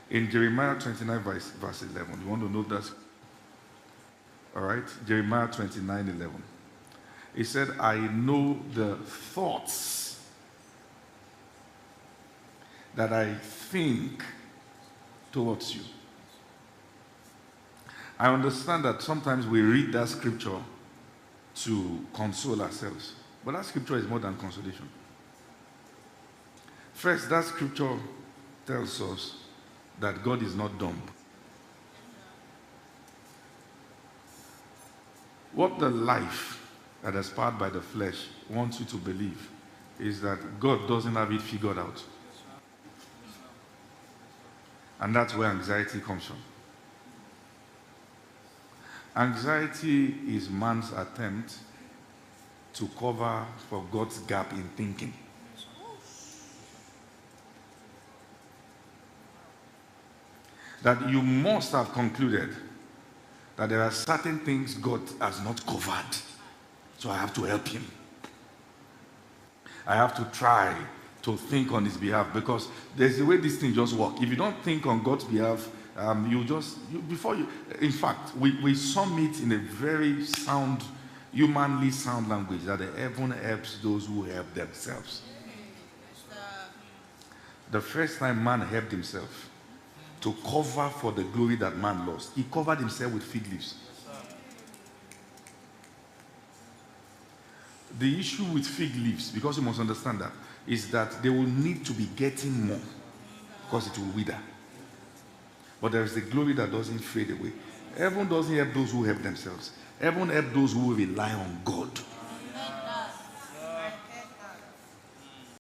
In Jeremiah 29, verse 11, you want to note that? All right? Jeremiah 29:11. He said, I know the thoughts that I think towards you. I understand that sometimes we read that scripture to console ourselves. But that scripture is more than consolation. First, that scripture tells us that God is not dumb. What the life that is powered by the flesh wants you to believe is that God doesn't have it figured out. And that's where anxiety comes from. Anxiety is man's attempt to cover for God's gap in thinking. That you must have concluded that there are certain things God has not covered. So I have to help him. I have to try to think on his behalf, because there's the way this thing just works. If you don't think on God's behalf, in fact, we sum it in a very sound, humanly sound language, that the heaven helps those who help themselves. The first time man helped himself to cover for the glory that man lost, he covered himself with fig leaves. The issue with fig leaves, because you must understand that, is that they will need to be getting more, because it will wither. But there is the glory that doesn't fade away. Heaven doesn't help those who help themselves. Heaven helps those who rely on God.